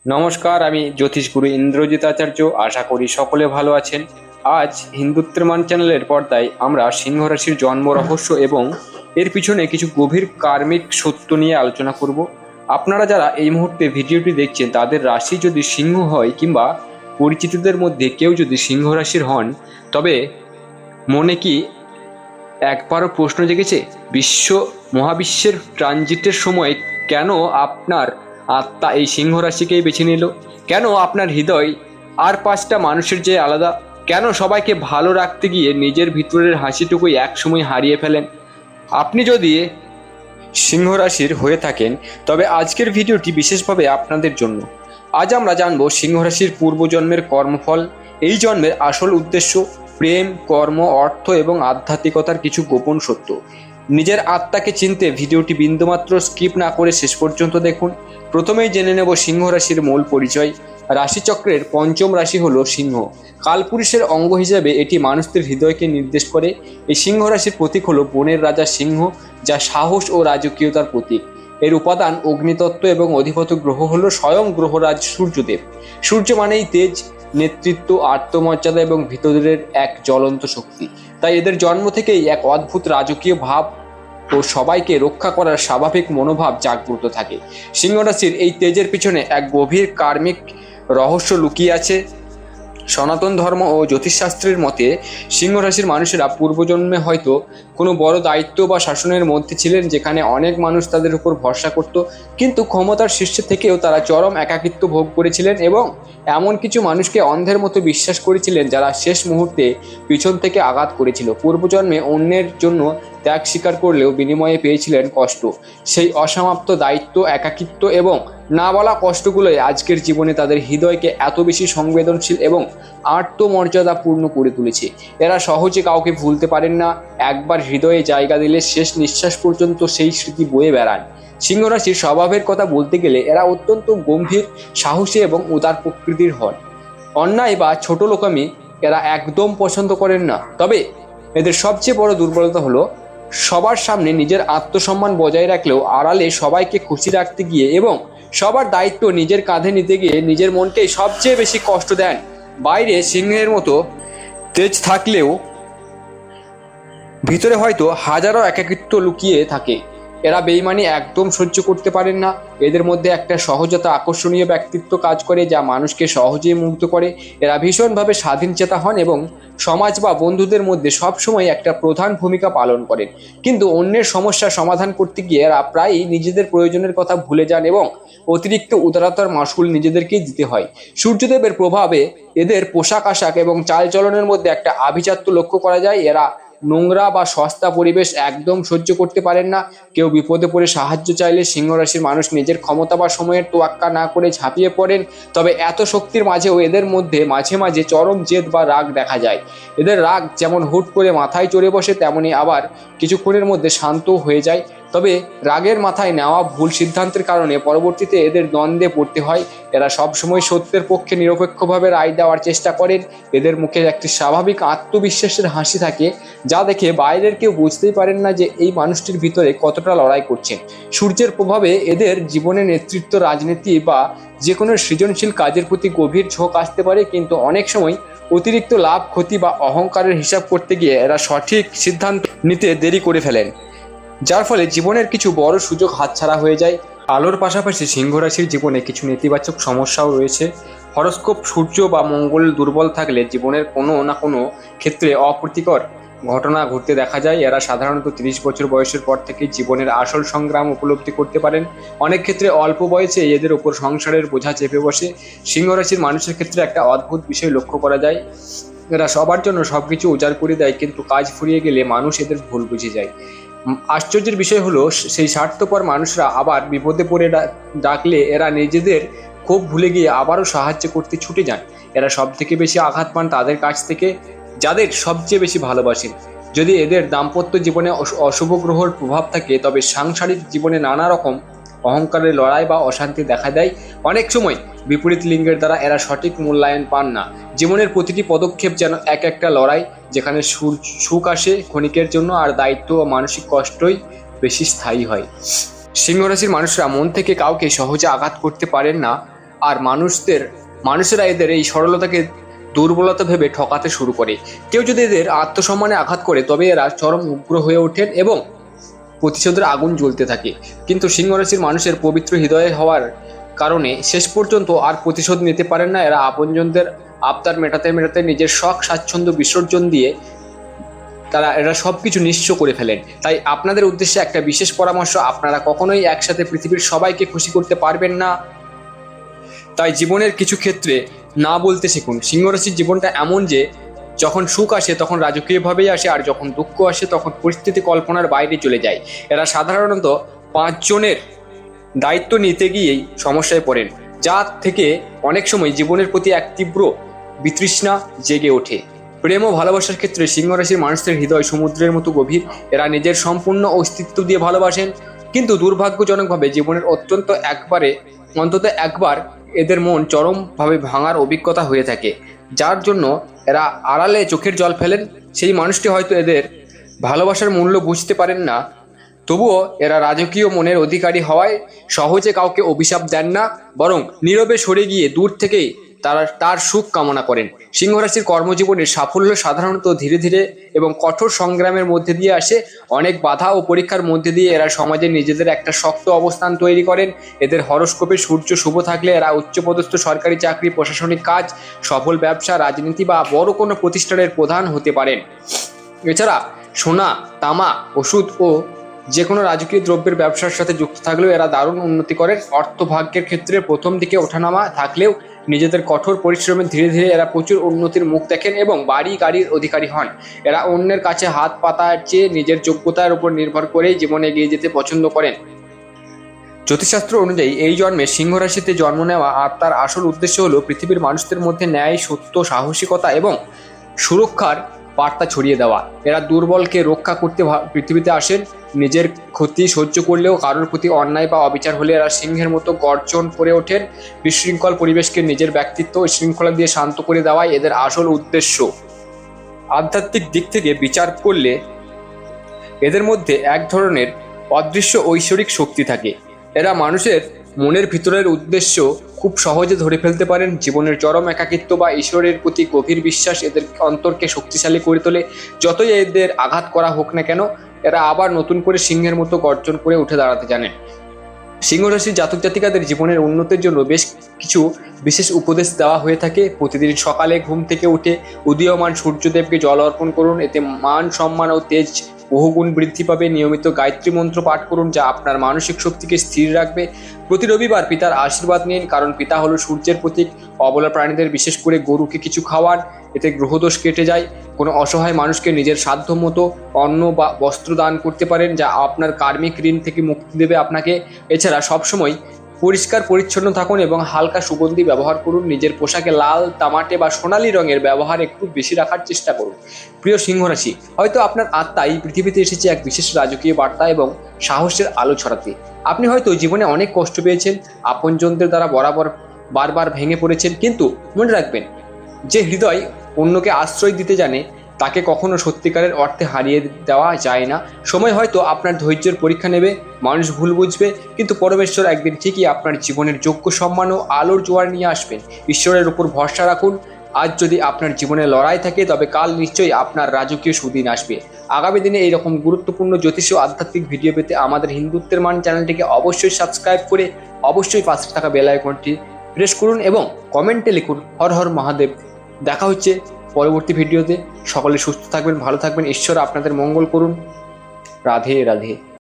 নমস্কার, আমি জ্যোতিষগুরু ইন্দ্রজিৎ আচার্য। আশা করি সকলে ভালো আছেন। আজ হিন্দুত্বের মান চ্যানেলের পর্দায় আমরা সিংহ রাশির জন্ম রহস্য এবং এর পিছনে কিছু গভীর কার্মিক সত্য নিয়ে আলোচনা করব। আপনারা যারা এই মুহূর্তে ভিডিওটি দেখছেন তাদের রাশি যদি সিংহ হয় কিংবা পরিচিতদের মধ্যে কেউ যদি সিংহ রাশির হন, তবে মনে কি একবারও প্রশ্ন জেগেছে মহাবিশ্বের ট্রানজিটের সময় কেন আপনার আত্মা এই সিংহ রাশিকেই বেছে নিল? কেন আপনার হৃদয় আর পাঁচটা মানুষের যে আলাদা? কেন সবাইকে ভালো রাখতে গিয়ে নিজের ভিতরের হাসিটুকুই একসময় হারিয়ে ফেলেন? আপনি যদি সিংহ রাশির হয়ে থাকেন তবে আজকের ভিডিওটি বিশেষভাবে আপনাদের জন্য। আজ আমরা জানব সিংহ রাশির পূর্বজন্মের কর্মফল, এই জন্মের আসল উদ্দেশ্য, প্রেম, কর্ম, অর্থ এবং আধ্যাত্মিকতার কিছু গোপন সত্য। নিজের আত্মাকে চিনতে ভিডিওটি বিন্দুমাত্র স্কিপ না করে শেষ পর্যন্ত দেখুন। প্রথমেই জেনে নেব সিংহ রাশির মূল পরিচয়। রাশিচক্রের পঞ্চম রাশি হলো সিংহ। কালপুরুষের অঙ্গ হিসেবে এটি মানুষদের হৃদয়কে নির্দেশ করে। এই সিংহ রাশির প্রতীক হলো বনের রাজা সিংহ, যা সাহস ও রাজকীয়তার প্রতীক। এর উপাদান অগ্নিতত্ত্ব এবং অধিপতি গ্রহ হলো স্বয়ং গ্রহরাজ সূর্যদেব। সূর্য মানেই তেজ, নেতৃত্ব, আত্মমর্যাদা এবং ভিতরের এক জ্বলন্ত শক্তি। তাই এদের জন্ম থেকেই এক অদ্ভুত রাজকীয় ভাব ও সবাইকে রক্ষা করার স্বাভাবিক মনোভাব জাগ্রত থাকে। সিংহ রাশির এই তেজের পিছনে এক গভীর কার্মিক রহস্য লুকিয়ে আছে। সনাতন ধর্ম ও জ্যোতিষশাস্ত্রের মতে সিংহ রাশির মানুষেরা পূর্বজন্মে হয়তো কোনো বড় দায়িত্ব বা শাসনের মধ্যে ছিলেন, যেখানে অনেক মানুষ তাদের উপর ভরসা করত, কিন্তু ক্ষমতার শীর্ষে থেকেও তারা চরম একাকিত্ব ভোগ করেছিলেন এবং এমন কিছু মানুষকে অন্ধের মতো বিশ্বাস করেছিলেন যারা শেষ মুহূর্তে পিছন থেকে আঘাত করেছিল। পূর্বজন্মে অন্যের জন্য ত্যাগ স্বীকার করলেও বিনিময়ে পেয়েছিলেন কষ্ট। সেই অসমাপ্ত দায়িত্ব, একাকিত্ব এবং না বলা কষ্টগুলোই আজকের জীবনে তাদের হৃদয়কে এত বেশি সংবেদনশীল এবং আত্মমর্যাদাপূর্ণ করে তুলেছে। এরা সহজে কাউকে ভুলতে পারেন না। একবার হৃদয়ে জায়গা দিলে শেষ নিঃশ্বাস পর্যন্ত সেই স্মৃতি বয়ে বেড়ান। সিংহ রাশির স্বভাবের কথা বলতে গেলে এরা অত্যন্ত গম্ভীর, সাহসী এবং উদার প্রকৃতির হন। অন্যায় বা ছোট লোকামি এরা একদম পছন্দ করেন না। তবে এদের সবচেয়ে বড় দুর্বলতা হলো সবার সামনে নিজের আত্মসম্মান বজায় রাখলেও আড়ালে সবাইকে খুশি রাখতে গিয়ে এবং সবার দায়িত্ব নিজের কাঁধে নিতে গিয়ে নিজের মনকেই সবচেয়ে বেশি কষ্ট দেন। বাইরে সিংহের মতো তেজ থাকলেও ভিতরে হয়তো হাজারো একাকিত্ব লুকিয়ে থাকে। এরা বেইমানি একদম সহ্য করতে পারেন না। এদের মধ্যে একটা সহজতা, আকর্ষণীয় ব্যক্তিত্ব কাজ করে যা মানুষকে সহজেই মুগ্ধ করে। এরা ভীষণভাবে স্বাধীনচেতা হন এবং সমাজ বা বন্ধুদের মধ্যে সবসময় একটা প্রধান ভূমিকা পালন করেন। কিন্তু অন্যের সমস্যা সমাধান করতে গিয়ে এরা প্রায়ই নিজেদের প্রয়োজনের কথা ভুলে যান এবং অতিরিক্ত উদারতার মাসুল নিজেদেরকেই দিতে হয়। সূর্যদেবের প্রভাবে এদের পোশাক আশাক এবং চালচলনের মধ্যে একটা আভিজাত্য লক্ষ্য করা যায়। এরা নোংরা বা সস্তা পরিবেশ একদম সহ্য করতে পারেন না। কেউ বিপদে পড়ে সাহায্য চাইলে সিংহ রাশির মানুষ নিজের ক্ষমতা বা সময়ের তোয়াক্কা না করে ঝাঁপিয়ে পড়েন। তবে এত শক্তির মাঝেও এদের মধ্যে মাঝে মাঝে চরম জেদ বা রাগ দেখা যায়। এদের রাগ যেমন হুট করে মাথায় চড়ে বসে, তেমনি আবার কিছুক্ষণের মধ্যে শান্ত হয়ে যায়। তবে রাগের মাথায় নেওয়া ভুল সিদ্ধান্তের কারণে পরবর্তীতে এদের দ্বন্দ্বে পড়তে হয়। এরা সবসময় সত্যের পক্ষে নিরপেক্ষভাবে রায় দেওয়ার চেষ্টা করেন। এদের মুখে একটি স্বাভাবিক আত্মবিশ্বাসের হাসি থাকে, যা দেখে বাইরের কেউ বুঝতেই পারেন না যে এই মানুষটির ভিতরে কতটা লড়াই করছেন। সূর্যের প্রভাবে এদের জীবনে নেতৃত্ব, রাজনীতি বা যে কোনো সৃজনশীল কাজের প্রতি গভীর ঝোঁক আসতে পারে, কিন্তু অনেক সময় অতিরিক্ত লাভ, ক্ষতি বা অহংকারের হিসাব করতে গিয়ে এরা সঠিক সিদ্ধান্ত নিতে দেরি করে ফেলেন, যার ফলে জীবনের কিছু বড় সুযোগ হাতছাড়া হয়ে যায়। আলোর পাশাপাশি সিংহ রাশির জীবনে কিছু নেতিবাচক সমস্যাও রয়েছে। হরস্কোপ সূর্য বা মঙ্গল দুর্বল থাকলে জীবনের কোনো না কোনো ক্ষেত্রে অপ্রীতিকর ঘটনা ঘটতে দেখা যায়। এরা সাধারণত 30 বছর বয়সের পর থেকে জীবনের আসল সংগ্রাম উপলব্ধি করতে পারেন। অনেক ক্ষেত্রে অল্প বয়সে এদের ওপর সংসারের বোঝা চেপে বসে। সিংহ রাশির মানুষের ক্ষেত্রে একটা অদ্ভুত বিষয় লক্ষ্য করা যায়। এরা সবার জন্য সবকিছু উজাড় করে দেয়, কিন্তু কাজ ফুরিয়ে গেলে মানুষ এদের ভুল বুঝে যায়। আশ্চর্যের বিষয় হলো সেই স্বার্থপর মানুষরা আবার বিপদে পড়ে ডাকলে এরা নিজেদের ক্ষোভ ভুলে গিয়ে আবারও সাহায্য করতে ছুটে যান। এরা সব থেকে বেশি আঘাত পান তাদের কাছ থেকে যাদের সবচেয়ে বেশি ভালোবাসেন। যদি এদের দাম্পত্য জীবনে অশুভ গ্রহের প্রভাব থাকে তবে সাংসারিক জীবনে নানা রকম অহংকারের লড়াই বা অশান্তি দেখা দেয়। অনেক সময় বিপরীত লিঙ্গের দ্বারা এরা সঠিক মূল্যায়ন পান না। জীবনের প্রতিটি পদক্ষেপ যেন এক একটা লড়াই, যেখানে সুখ আসে ক্ষণিকের জন্য আর দায়িত্ব ও মানসিক কষ্টই বেশি স্থায়ী হয়। সিংহ রাশির মানুষরা মন থেকে কাউকে সহজে আঘাত করতে পারেন না। আর মানুষেরা এদের এই সরলতাকে দুর্বলতা ভেবে ঠকাতে শুরু করে। কেউ যদি এদের আত্মসম্মানে আঘাত করে তবে এরা চরম উগ্র হয়ে ওঠেন এবং প্রতিশোধের আগুন জ্বলতে থাকে। কিন্তু সিংহ রাশির মানুষের পবিত্র হৃদয়ে হওয়ার কারণে শেষ পর্যন্ত আর প্রতিশোধ নিতে পারেন না। এরা আপনজনদের আবদার মেটাতে নিজের শখ স্বাচ্ছন্দ্য বিসর্জন দিয়ে এরা সবকিছু নিঃস্ব করে ফেলেন। তাই আপনাদের উদ্দেশ্যে একটা বিশেষ পরামর্শ, আপনারা কখনোই একসাথে পৃথিবীর সবাইকে খুশি করতে পারবেন না। তাই জীবনের কিছু ক্ষেত্রে না বলতে শিখুন। সিংহ রাশির জীবনটা এমন যে যখন সুখ আসে তখন রাজকীয়ভাবেই আসে, আর যখন দুঃখ আসে তখন পরিস্থিতি কল্পনার বাইরে চলে যায়। এরা সাধারণত 5 জনের দায়িত্ব নিতে গিয়েই সমস্যায় পড়েন, যার থেকে অনেক সময় জীবনের প্রতি এক তীব্র বিতৃষ্ণা জেগে ওঠে। প্রেম ও ভালোবাসার ক্ষেত্রে সিংহ রাশির মানুষদের হৃদয় সমুদ্রের মতো গভীর। এরা নিজের সম্পূর্ণ অস্তিত্ব দিয়ে ভালোবাসেন, কিন্তু দুর্ভাগ্যজনকভাবে জীবনের অন্তত একবার এদের মন চরমভাবে ভাঙার অভিজ্ঞতা হয়ে থাকে, যার জন্য এরা আড়ালে চোখের জল ফেলেন। সেই মানুষটি হয়তো এদের ভালোবাসার মূল্য বুঝতে পারেন না, তবুও এরা রাজকীয় মনের অধিকারী হওয়ায় সহজে কাউকে অভিশাপ দেন না, বরং নীরবে সরে গিয়ে দূর থেকেই তার সুখ কামনা করেন। সিংহ রাশির কর্মজীবনের সাফল্য সাধারণত ধীরে ধীরে এবং কঠোর সংগ্রামের মধ্যে দিয়ে আসে। অনেক বাধা ও পরীক্ষার মধ্যে দিয়ে এরা সমাজে নিজেদের একটা শক্ত অবস্থান তৈরি করেন। এদের হরোস্কোপে সূর্য শুভ থাকলে এরা উচ্চপদস্থ সরকারি চাকরি, প্রশাসনিক কাজ, সফল ব্যবসা, রাজনীতি বা বড় কোনো প্রতিষ্ঠানের প্রধান হতে পারেন। এছাড়া সোনা, তামা, ওষুধ ও যে কোনো রাজকীয় দ্রব্যের ব্যবসার সাথে যুক্ত থাকলেও এরা দারুণ উন্নতি করেন। অর্থভাগ্যের ক্ষেত্রে প্রথম দিকে ওঠানামা থাকলেও নিজেদের কঠোর পরিশ্রমে ধীরে ধীরে এরা প্রচুর উন্নতির মুখ দেখেন এবং বাড়ি গাড়ির অধিকারী হন। এরা অন্যের কাছে হাত পাতার চেয়ে নিজের যোগ্যতার উপর নির্ভর করেই জীবনে এগিয়ে যেতে পছন্দ করেন। জ্যোতিষশাস্ত্র অনুযায়ী এই জন্মে সিংহ রাশিতে জন্ম নেওয়া আত্মার আসল উদ্দেশ্য হলো পৃথিবীর মানুষদের মধ্যে ন্যায়, সত্য, সাহসিকতা এবং সুরক্ষার বার্তা ছড়িয়ে দেওয়া। এরা দুর্বলকে রক্ষা করতে পৃথিবীতে আসেন। নিজের ক্ষতি সহ্য করলেও কারোর প্রতি অন্যায় বা অবিচার হলে এরা সিংহের মতো গর্জন করে ওঠেন। বিশৃঙ্খল পরিবেশকে নিজের ব্যক্তিত্ব ও শৃঙ্খলা দিয়ে শান্ত করে দেওয়াই এদের আসল উদ্দেশ্য। আধ্যাত্মিক দিক থেকে বিচার করলে এদের মধ্যে এক ধরনের অদৃশ্য ঐশ্বরিক শক্তি থাকে। এরা মানুষের মনের ভিতরের উদ্দেশ্য খুব সহজে ধরে ফেলতে পারেন। জীবনের চরম একাকিত্ব বা ঈশ্বরের প্রতি গভীর বিশ্বাস এদের অন্তরকে শক্তিশালী করে তোলে। যতই এদের আঘাত করা হোক না কেন, এরা আবার নতুন করে সিংহের মতো গর্জন করে উঠে দাঁড়াতে জানেন। সিংহ রাশির জাতক জাতিকাদের জীবনের উন্নতির জন্য বেশ কিছু বিশেষ উপদেশ দেওয়া হয়ে থাকে। প্রতিদিন সকালে ঘুম থেকে উঠে উদীয়মান সূর্যদেবকে জল অর্পণ করুন, এতে মান, সম্মান ও তেজ বহুগুণ বৃদ্ধি পাবে। নিয়মিত গায়ত্রী মন্ত্র পাঠ করুন, যা আপনার মানসিক শক্তিকে স্থির রাখবে। প্রতি রবিবার পিতার আশীর্বাদ নিন, কারণ পিতা হলো সূর্যের প্রতীক। অবলা প্রাণীদের, বিশেষ করে গরুকে কিছু খাওয়ান, এতে গ্রহদোষ কেটে যায়। কোনো অসহায় মানুষকে নিজের সাধ্যমতো অন্ন বা বস্ত্র দান করতে পারেন, যা আপনার কার্মিক ঋণ থেকে মুক্তি দেবে আপনাকে। এছাড়া সবসময় পরিষ্কার পরিচ্ছন্ন থাকুন এবং হালকা সুগন্ধি ব্যবহার করুন। নিজের পোশাকে লাল, তামাটে বা সোনালী রঙের ব্যবহার একটু বেশি রাখার চেষ্টা করুন। প্রিয় সিংহ রাশি, হয়তো আপনার আত্মা এই পৃথিবীতে এসেছে এক বিশেষ রাজকীয় বার্তা এবং সাহসের আলো ছড়াতে। আপনি হয়তো জীবনে অনেক কষ্ট পেয়েছেন, আপনজনদের দ্বারা বারবার ভেঙে পড়েছেন, কিন্তু মনে রাখবেন, যে হৃদয় অন্যকে আশ্রয় দিতে জানে তাকে কখনো সত্যিকারের অর্থে হারিয়ে দেওয়া যায় না। সময় হয়তো আপনার ধৈর্যের পরীক্ষা নেবে, মানুষ ভুল বুঝবে, কিন্তু পরমেশ্বর একদিন ঠিকই আপনার জীবনের যোগ্য সম্মান ও আলোর জোয়ার নিয়ে আসবেন। ঈশ্বরের উপর ভরসা রাখুন। আজ যদি আপনার জীবনে লড়াই থাকে, তবে কাল নিশ্চয়ই আপনার রাজকীয় সুদিন আসবে। আগামী দিনে এইরকম গুরুত্বপূর্ণ জ্যোতিষ ও আধ্যাত্মিক ভিডিও পেতে আমাদের হিন্দুত্বের মান চ্যানেলটিকে অবশ্যই সাবস্ক্রাইব করে অবশ্যই পাশে থাকা বেল আইকনটি প্রেস করুন এবং কমেন্টে লিখুন হর হর মহাদেব। দেখা হচ্ছে পরবর্তী ভিডিওতে। সকলে সুস্থ থাকবেন, ভালো থাকবেন, ঈশ্বর আপনাদের মঙ্গল করুন। রাধে রাধে।